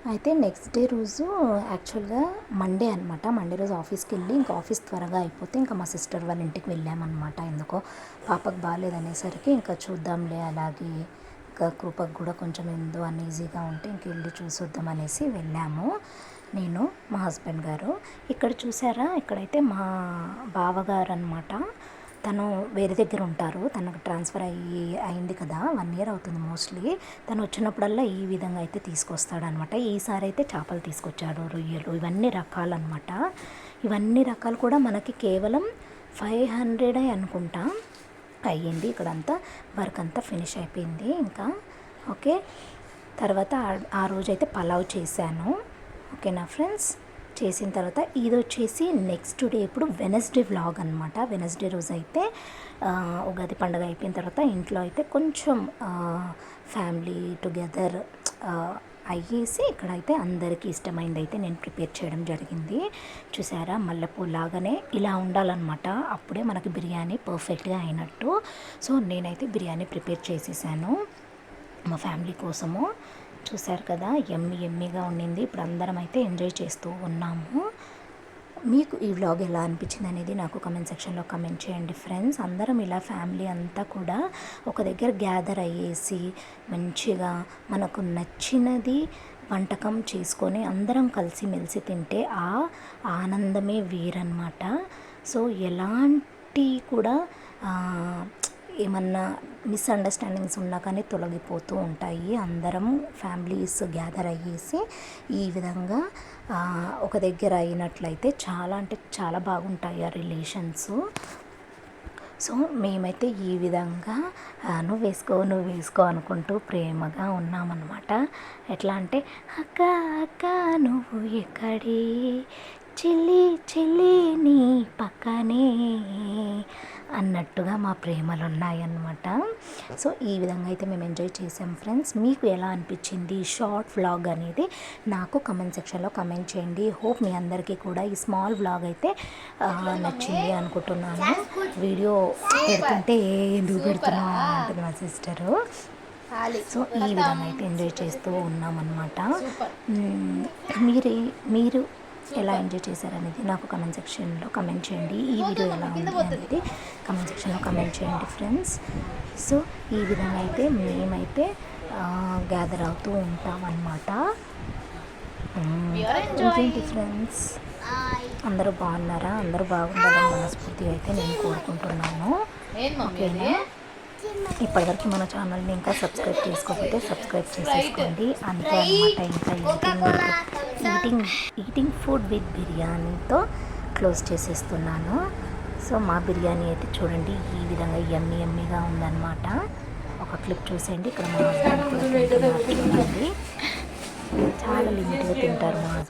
అయితే next day రోజు యాక్చువల్గా మండే అనమాట. మండే రోజు ఆఫీస్కి వెళ్ళి ఇంకా ఆఫీస్ త్వరగా అయిపోతే ఇంకా మా సిస్టర్ వాళ్ళ ఇంటికి వెళ్ళామన్నమాట. ఎందుకో పాపకు బాగాలేదనేసరికి ఇంకా చూద్దాంలే, అలాగే ఇంకా కృపకు కూడా కొంచెం ఏందో అన్ఈజీగా ఉంటే ఇంక వెళ్ళి చూసొద్దాం అనేసి వెళ్ళాము నేను, మా హస్బెండ్ గారు. ఇక్కడ చూసారా, ఇక్కడైతే మా బావగారు అనమాట. తను వేరే దగ్గర ఉంటారు, తనకు ట్రాన్స్ఫర్ అయింది కదా, 1 ఇయర్ అవుతుంది మోస్ట్లీ. తను వచ్చినప్పుడల్లా ఈ విధంగా అయితే తీసుకొస్తాడనమాట. ఈసారి అయితే చేపలు తీసుకొచ్చాడు, రొయ్యలు, ఇవన్నీ రకాలన్నమాట. ఇవన్నీ రకాలు కూడా మనకి కేవలం 500 అనుకుంటా అయ్యింది. ఇక్కడంతా వర్క్ అంతా ఫినిష్ అయిపోయింది ఇంకా. ఓకే, తర్వాత ఆ రోజైతే పలావ్ చేశాను. ఓకేనా ఫ్రెండ్స్, చేసిన తర్వాత ఇది వచ్చేసి నెక్స్ట్ డే, ఇప్పుడు వెనస్డే వ్లాగ్ అనమాట. వెనస్డే రోజు అయితే ఉగాది పండుగ అయిపోయిన తర్వాత ఇంట్లో అయితే కొంచెం ఫ్యామిలీ టుగెదర్ అయ్యేసి ఇక్కడైతే అందరికీ ఇష్టమైంది అయితే నేను ప్రిపేర్ చేయడం జరిగింది. చూసారా, మల్లెపూ లాగానే ఇలా ఉండాలన్నమాట, అప్పుడే మనకి బిర్యానీ పర్ఫెక్ట్గా అయినట్టు. సో నేనైతే బిర్యానీ ప్రిపేర్ చేసేసాను మా ఫ్యామిలీ కోసము. చూసారు కదా, ఎమ్మీగా ఉండింది. ఇప్పుడు అందరం అయితే ఎంజాయ్ చేస్తూ ఉన్నాము. మీకు ఈ వ్లాగ్ ఎలా అనిపించింది అనేది నాకు కమెంట్ సెక్షన్లో కమెంట్ చేయండి ఫ్రెండ్స్. అందరం ఇలా ఫ్యామిలీ అంతా కూడా ఒక దగ్గర గ్యాదర్ అయ్యేసి మంచిగా మనకు నచ్చినది వంటకం చేసుకొని అందరం కలిసిమెలిసి తింటే ఆ ఆనందమే వేరన్నమాట. సో ఎలాంటి కూడా ఏమన్నా మిస్అండర్స్టాండింగ్స్ ఉన్నా కానీ తొలగిపోతూ ఉంటాయి. అందరం ఫ్యామిలీస్ గ్యాదర్ అయ్యేసి ఈ విధంగా ఒక దగ్గర అయినట్లయితే చాలా అంటే చాలా బాగుంటాయి ఆ రిలేషన్స్. సో మేమైతే ఈ విధంగా నువ్వు వేసుకో అనుకుంటూ ప్రేమగా ఉన్నామన్నమాట. ఎట్లా అంటే, అక్క అక్క నువ్వు ఎక్కడే, చెల్లి నీ పక్కనే అన్నట్టుగా మా ప్రేమలు ఉన్నాయన్నమాట. సో ఈ విధంగా అయితే మేము ఎంజాయ్ చేసాం ఫ్రెండ్స్. మీకు ఎలా అనిపించింది షార్ట్ వ్లాగ్ అనేది నాకు కమెంట్ సెక్షన్లో కమెంట్ చేయండి. హోప్ మీ అందరికీ కూడా ఈ స్మాల్ వ్లాగ్ అయితే నచ్చింది అనుకుంటున్నాను. వీడియో పెడుతుంటే ఎందుకు పెడుతున్నా అంటుంది మా సిస్టరు. సో ఈ విధంగా అయితే ఎంజాయ్ చేస్తూ ఉన్నామన్నమాట. మీరు ఎలా ఎంజాయ్ చేశారనేది నాకు కమెంట్ సెక్షన్లో కమెంట్ చేయండి. ఈ వీడియో ఎలా ఉంది అనేది కమెంట్ సెక్షన్లో కమెంట్ చేయండి ఫ్రెండ్స్. సో ఈ విధంగా అయితే మేమైతే గ్యాదర్ అవుతూ ఉంటామన్నమాట. ఇంకేంటి ఫ్రెండ్స్, అందరూ బాగున్నారా? అందరూ బాగుండాలని మనస్ఫూర్తిగా అయితే నేను కోరుకుంటున్నాను. ఓకేనా, ఇప్పటివరకు మన ఛానల్ని ఇంకా సబ్స్క్రైబ్ చేసుకోకపోతే సబ్స్క్రైబ్ చేసేసుకోండి. అంతే అన్నమాట. ఇంకా ఈటింగ్ ఫుడ్ విత్ బిర్యానీతో క్లోజ్ చేసేస్తున్నాను. సో మా బిర్యానీ అయితే చూడండి ఈ విధంగా యమ్మీగా ఉందన్నమాట. ఒక క్లిప్ చూసేయండి. ఇక్కడ మా హస్బెండ్ కూడా తింటున్నారు చూడండి. చాలా లిమిట్గా తింటారు మా హస్బెండ్.